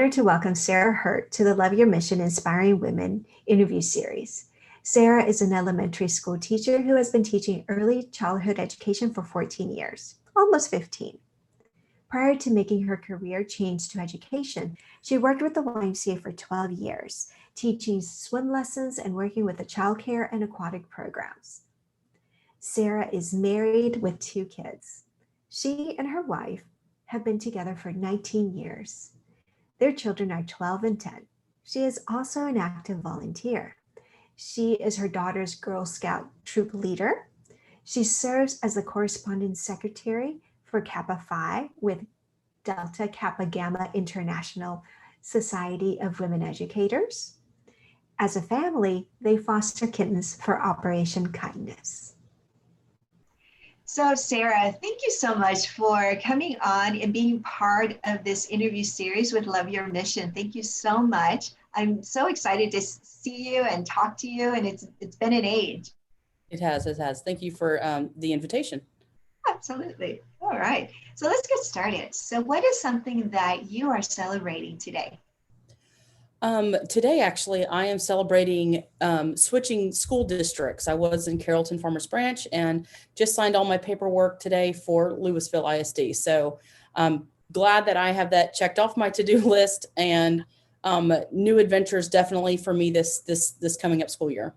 honored to welcome Sarah Hurt to the Love Your Mission Inspiring Women interview series. Sarah is an elementary school teacher who has been teaching early childhood education for 14 years, almost 15. Prior to making her career change to education, she worked with the YMCA for 12 years, teaching swim lessons and working with the childcare and aquatic programs. Sarah is married with 2 kids. She and her wife have been together for 19 years. Their children are 12 and 10. She is also an active volunteer. She is her daughter's Girl Scout troop leader. She serves as the correspondence secretary for Kappa Phi with Delta Kappa Gamma International Society of Women Educators. As a family, they foster kittens for Operation Kindness. So, Sarah, thank you so much for coming on and being part of this interview series with Love Your Mission. Thank you so much. I'm so excited to see you and talk to you, and it's been an age. It has. Thank you for the invitation. Absolutely. All right. So let's get started. So what is something that you are celebrating today? Today, actually, I am celebrating switching school districts. I was in Carrollton Farmers Branch and just signed all my paperwork today for Louisville ISD. So I'm glad that I have that checked off my to-do list, and new adventures definitely for me this coming up school year.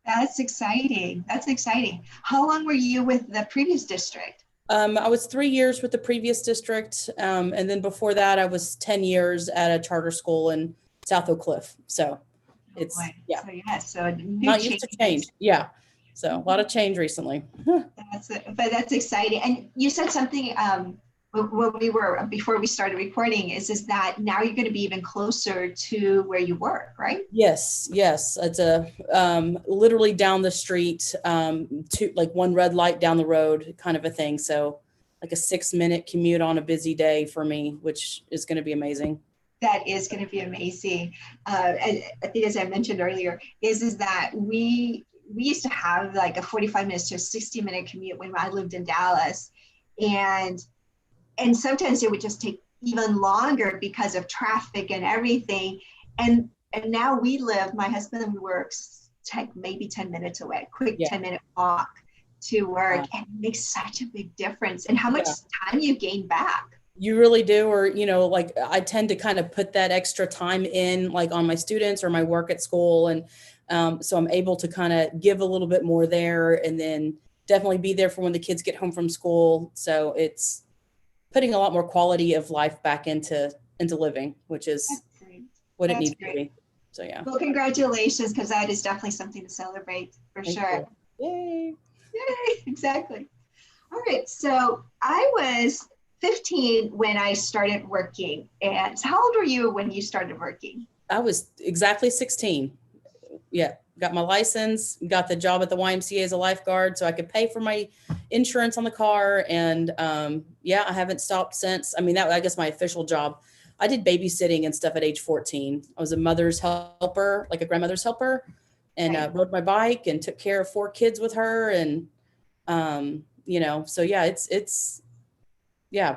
That's exciting. That's exciting. How long were you with the previous district? I was 3 years with the previous district. And then before that, I was 10 years at a charter school in South Oak Cliff. So it's, yeah. So so not used to change. Yeah. So a lot of change recently. But that's exciting. And you said something before we started recording is that now you're going to be even closer to where you work, right? Yes. It's literally down the street, to like one red light down the road kind of a thing. So like a 6-minute commute on a busy day for me, which is going to be amazing. That is going to be amazing. I think, as I mentioned earlier, is that we used to have like a 45 minutes to a 60-minute commute when I lived in Dallas, and sometimes it would just take even longer because of traffic and everything. And now my husband and we work maybe 10 minutes away, quick 10-minute walk to work, and it makes such a big difference. And how much time you gain back. You really do. Or, like I tend to kind of put that extra time in like on my students or my work at school. And so I'm able to kind of give a little bit more there, and then definitely be there for when the kids get home from school. So it's putting a lot more quality of life back into living, which is what it needs to be. So, yeah. Well, congratulations, because that is definitely something to celebrate for sure. Yay. Exactly. All right. So I was 15 when I started working. And so how old were you when you started working? I was exactly 16. Yeah. Got my license, got the job at the YMCA as a lifeguard so I could pay for my insurance on the car. And I haven't stopped since. I mean, that I guess my official job. I did babysitting and stuff at age 14. I was a mother's helper, like a grandmother's helper, and rode my bike and took care of 4 kids with her. And, so yeah, it's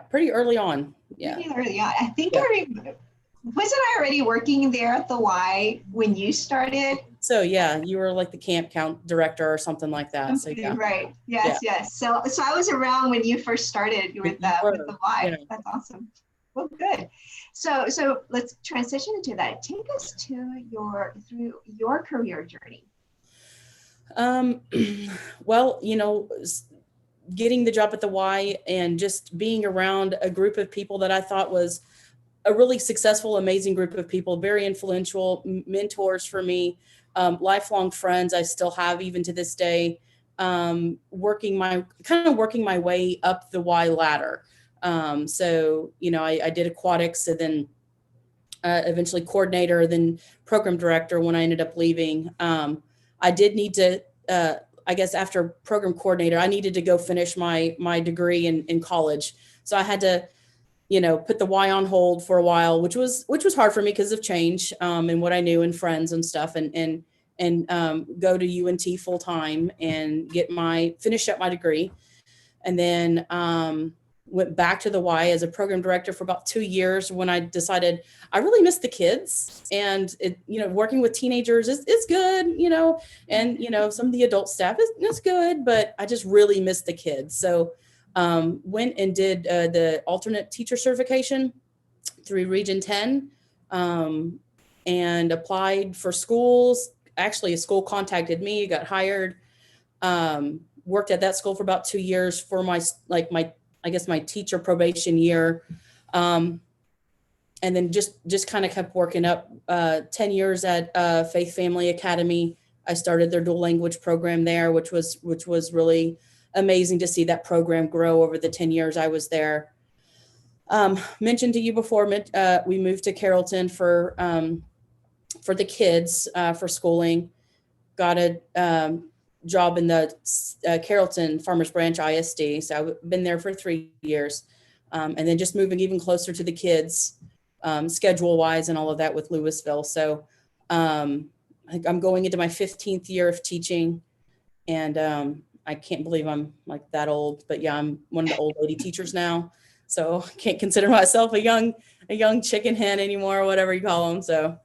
pretty early on. Yeah. Pretty early on. I think wasn't I already working there at the Y when you started? So yeah, you were like the camp count director or something like that. So yeah. Right. Yes. So I was around when you first started with the Y. Yeah. That's awesome. Well, good. So let's transition into that. Take us through your career journey. Well, getting the job at the Y and just being around a group of people that I thought was a really successful, amazing group of people, very influential mentors for me, lifelong friends I still have even to this day, working my way up the Y ladder. I did aquatics, and then eventually coordinator, then program director when I ended up leaving. I did need to, I guess after program coordinator, I needed to go finish my degree in college. So I had to, put the Y on hold for a while, which was hard for me because of change, and what I knew and friends and stuff, and go to UNT full time and finish up my degree. And then went back to the Y as a program director for about 2 years when I decided I really miss the kids, and it, working with teenagers is good, and, some of the adult staff is good, but I just really miss the kids. So went and did the alternate teacher certification through Region 10, and applied for schools. Actually, a school contacted me, got hired, worked at that school for about 2 years for my teacher probation year. And then just kind of kept working up. 10 years at Faith Family Academy. I started their dual language program there, which was really amazing to see that program grow over the 10 years I was there. Mentioned to you before, we moved to Carrollton for the kids, for schooling. Got a job in the Carrollton Farmers Branch ISD. So I've been there for 3 years. And then just moving even closer to the kids, schedule wise and all of that with Louisville. So I think I'm going into my 15th year of teaching, and I can't believe I'm like that old, but yeah, I'm one of the old lady teachers now. So I can't consider myself a young chicken hen anymore, or whatever you call them. So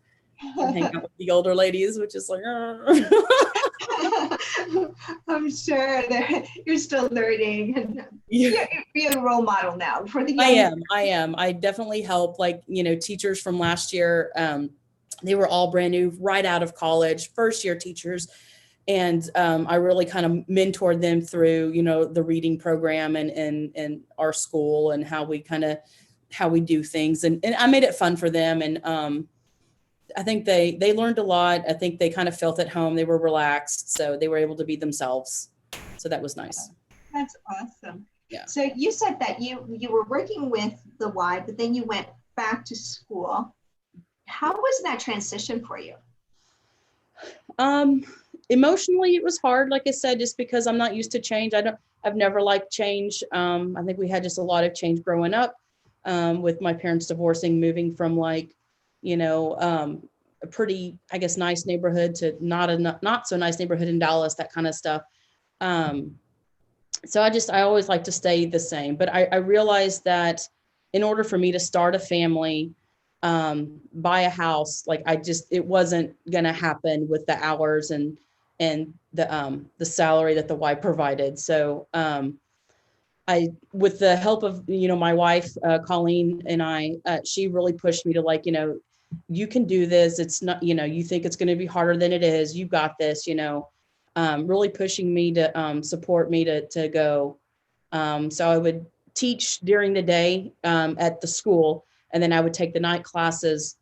I hang out with the older ladies, which is like, I'm sure that you're still learning, and you're a role model now for the young. I am. I definitely help, teachers from last year. They were all brand new, right out of college, first year teachers. And I really kind of mentored them through, the reading program and our school and how we do things. And I made it fun for them. And I think they learned a lot. I think they kind of felt at home. They were relaxed, so they were able to be themselves. So that was nice. That's awesome. Yeah. So you said that you were working with the Y, but then you went back to school. How was that transition for you? Emotionally, it was hard, like I said, just because I'm not used to change. I've never liked change. I think we had just a lot of change growing up, with my parents divorcing, moving from a pretty, I guess, nice neighborhood to not so nice neighborhood in Dallas, that kind of stuff. So I always like to stay the same, but I realized that in order for me to start a family, buy a house, it wasn't going to happen with the hours and the salary that the Y provided. So, with the help of, my wife, Colleen, and she really pushed me to you can do this. It's not, you think it's going to be harder than it is. You got this, really pushing me to support me to go. So I would teach during the day at the school, and then I would take the night classes.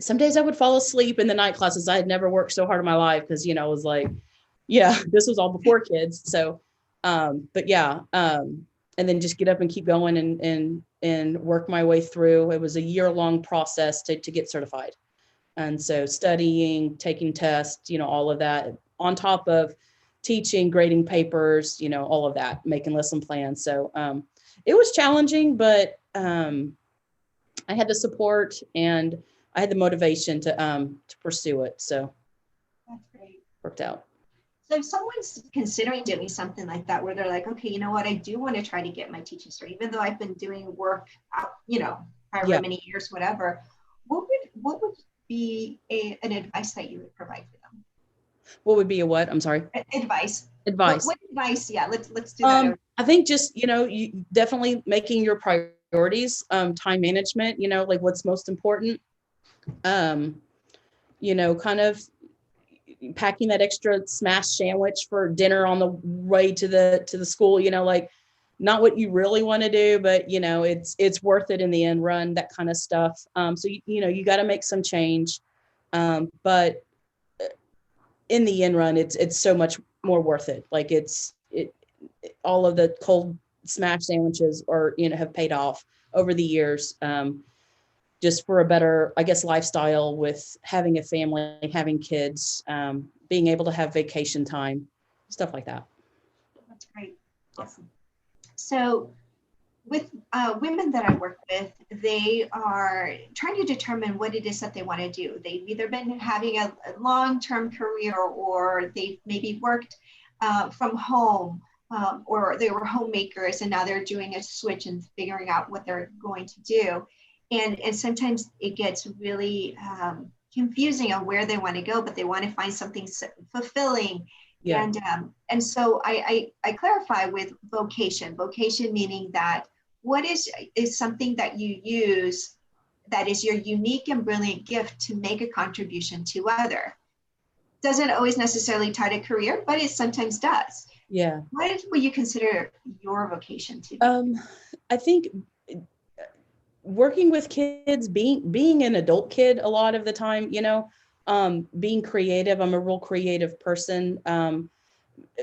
Some days I would fall asleep in the night classes. I had never worked so hard in my life because, it was like, yeah, this was all before kids. So, but yeah, and then just get up and keep going and work my way through. It was a year-long process to get certified. And so studying, taking tests, all of that on top of teaching, grading papers, all of that, making lesson plans. So it was challenging, but I had the support and I had the motivation to pursue it. So that's great. Worked out. So if someone's considering doing something like that, where they're like, okay, you know what, I do want to try to get my teaching cert, even though I've been doing work, however many years, whatever, what would be an advice that you would provide for them? What would be a what? I'm sorry. Advice. Advice. What advice? Yeah, let's do that. I think just, you definitely making your priorities, time management, what's most important, kind of packing that extra smash sandwich for dinner on the way to the school, not what you really want to do, but it's worth it in the end run, that kind of stuff. So you got to make some change, but in the end run, it's so much more worth it. All of the cold smash sandwiches have paid off over the years, just for a better, I guess, lifestyle with having a family, having kids, being able to have vacation time, stuff like that. That's great. Awesome. So with women that I work with, they are trying to determine what it is that they want to do. They've either been having a long-term career, or they've maybe worked from home or they were homemakers and now they're doing a switch and figuring out what they're going to do. And sometimes it gets really confusing on where they want to go, but they want to find something fulfilling. Yeah. And so I clarify with vocation meaning that what is something that you use that is your unique and brilliant gift to make a contribution to other. Doesn't always necessarily tie to career, but it sometimes does. Yeah. What would you consider your vocation to be? I think working with kids, being an adult kid a lot of the time, being creative. I'm a real creative person.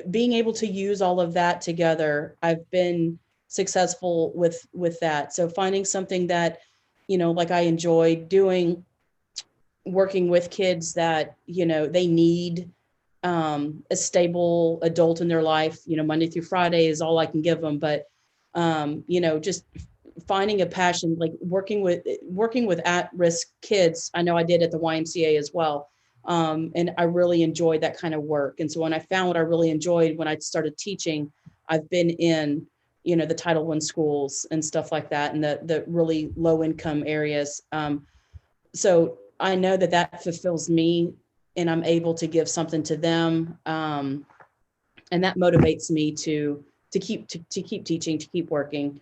Being able to use all of that together, I've been successful with that. So finding something that, like I enjoy doing, working with kids that, they need a stable adult in their life, Monday through Friday is all I can give them. But, just finding a passion, like working with at-risk kids. I know I did at the YMCA as well. And I really enjoyed that kind of work. And so when I found what I really enjoyed, when I started teaching, I've been in, the Title I schools and stuff like that, and the really low income areas. So I know that fulfills me, and I'm able to give something to them. And that motivates me to keep teaching, to keep working.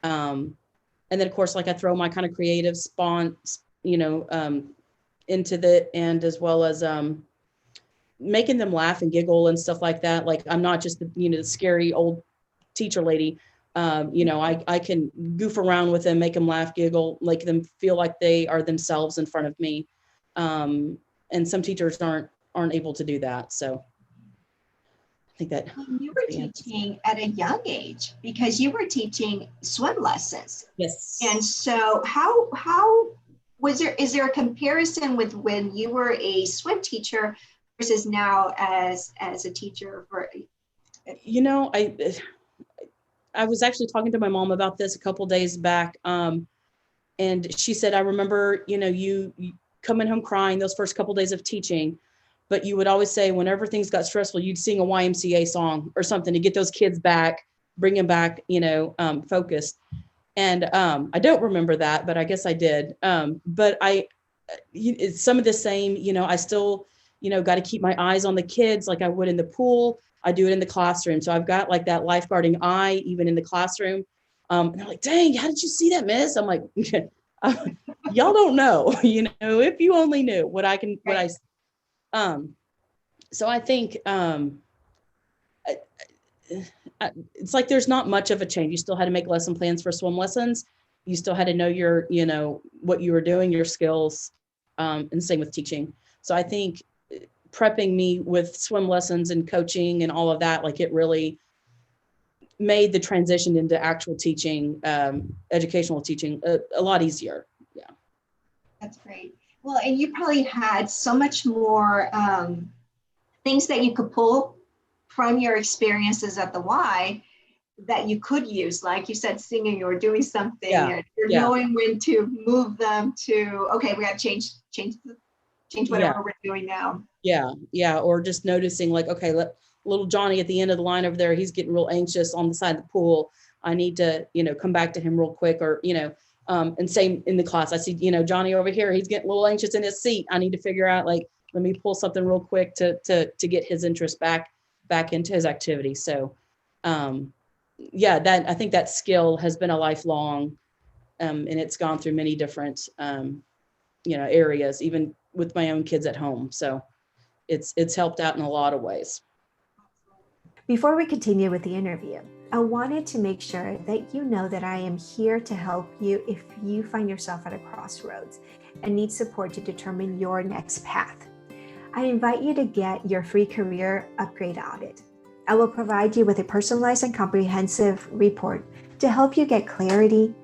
And then of course, like I throw my kind of creative into the end, as well as making them laugh and giggle and stuff like that. Like I'm not just the scary old teacher lady. I can goof around with them, make them laugh, giggle, make them feel like they are themselves in front of me. And some teachers aren't able to do that. So I think that. And you were teaching at a young age because you were teaching swim lessons. Yes. And so how is there a comparison with when you were a swim teacher versus now as a teacher for? I was actually talking to my mom about this a couple days back. And she said, I remember, you coming home crying those first couple days of teaching, but you would always say whenever things got stressful, you'd sing a YMCA song or something to get those kids back, bring them back, focused. And I don't remember that, but I guess I did. But it's some of the same, I still, got to keep my eyes on the kids like I would in the pool. I do it in the classroom. So I've got like that lifeguarding eye, even in the classroom. And they're like, dang, how did you see that, miss? I'm like, y'all don't know, if you only knew what I can, what I, so I think, it's like, there's not much of a change. You still had to make lesson plans for swim lessons. You still had to know your, what you were doing, your skills, and same with teaching. So I think prepping me with swim lessons and coaching and all of that, like it really made the transition into actual teaching, educational teaching a lot easier. Yeah. That's great. Well, and you probably had so much more things that you could pull from your experiences at the Y that you could use, like you said, singing or doing something, and you're knowing when to move them to, okay, we got to change whatever we're doing now. Yeah. Or just noticing like, okay, little Johnny at the end of the line over there, he's getting real anxious on the side of the pool. I need to, come back to him real quick, or, and same in the class. I see, Johnny over here, he's getting a little anxious in his seat. I need to figure out, like, let me pull something real quick to get his interest back into his activity. So, I think that skill has been a lifelong, and it's gone through many different, areas, even with my own kids at home. So it's helped out in a lot of ways. Before we continue with the interview, I wanted to make sure that you know that I am here to help you if you find yourself at a crossroads and need support to determine your next path. I invite you to get your free career upgrade audit. I will provide you with a personalized and comprehensive report to help you get clarity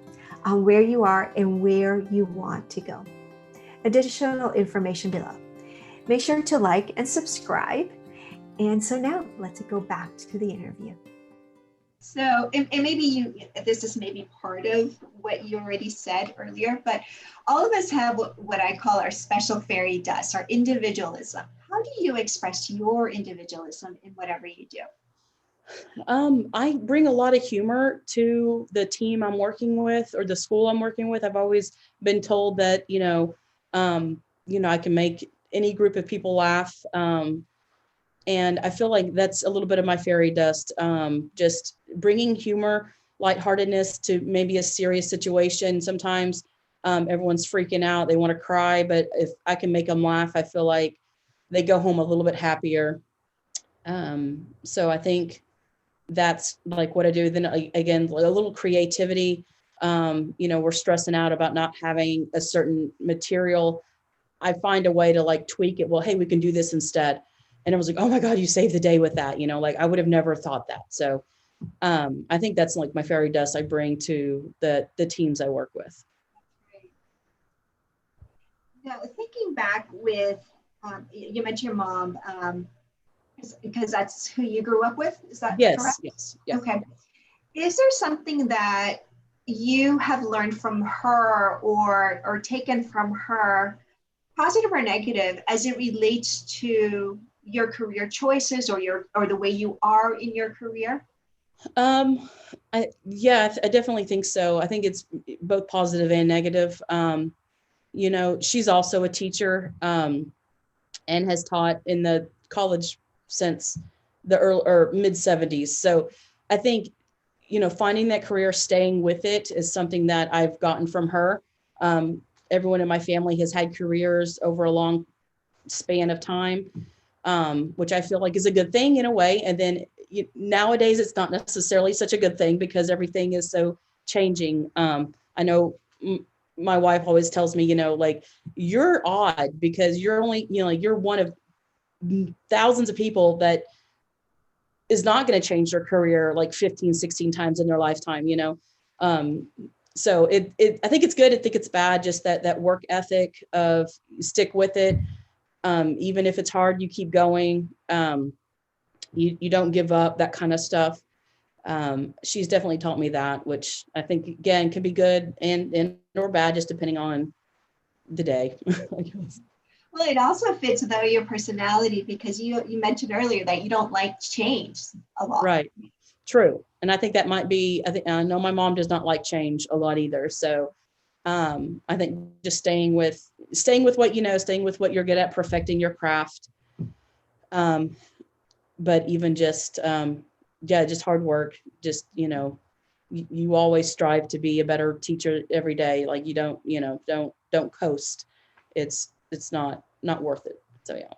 on where you are and where you want to go. Additional information below. Make sure to like and subscribe. And so now let's go back to the interview. So, and maybe this is maybe part of what you already said earlier, but all of us have what I call our special fairy dust, our individualism. How do you express your individualism in whatever you do? I bring a lot of humor to the team I'm working with or the school I'm working with. I've always been told that, I can make any group of people laugh. And I feel like that's a little bit of my fairy dust, just bringing humor, lightheartedness to maybe a serious situation. Sometimes everyone's freaking out, they want to cry, but if I can make them laugh, I feel like they go home a little bit happier. So I think that's like what I do. Then again, a little creativity. We're stressing out about not having a certain material. I find a way to like tweak it. Well, hey, we can do this instead. And I was like, oh my God, you saved the day with that. Like I would have never thought that. So I think that's like my fairy dust I bring to the teams I work with. Now, thinking back with, you mentioned your mom, because that's who you grew up with. Is that correct? Yes. Yeah. Okay. Is there something that you have learned from her or taken from her, positive or negative, as it relates to your career choices or the way you are in your career? I definitely think so. I think it's both positive and negative. She's also a teacher, and has taught in the college since the early or mid 70s. So I think, finding that career, staying with it is something that I've gotten from her. Everyone in my family has had careers over a long span of time, which I feel like is a good thing in a way. And then nowadays it's not necessarily such a good thing because everything is so changing. I know my wife always tells me, like, you're odd because you're only, you're one of thousands of people that is not going to change their career like 15, 16 times in their lifetime, so I think it's good. I think it's bad. Just that work ethic of stick with it. Even if it's hard, you keep going. You don't give up, that kind of stuff. She's definitely taught me that, which I think again can be good and or bad, just depending on the day. Well, it also fits though your personality, because you mentioned earlier that you don't like change a lot. Right. True. And I think that might be, I know my mom does not like change a lot either. So I think just staying with what staying with what you're good at, perfecting your craft. But even just just hard work. Just you always strive to be a better teacher every day. Like you don't coast. It's not worth it. So yeah.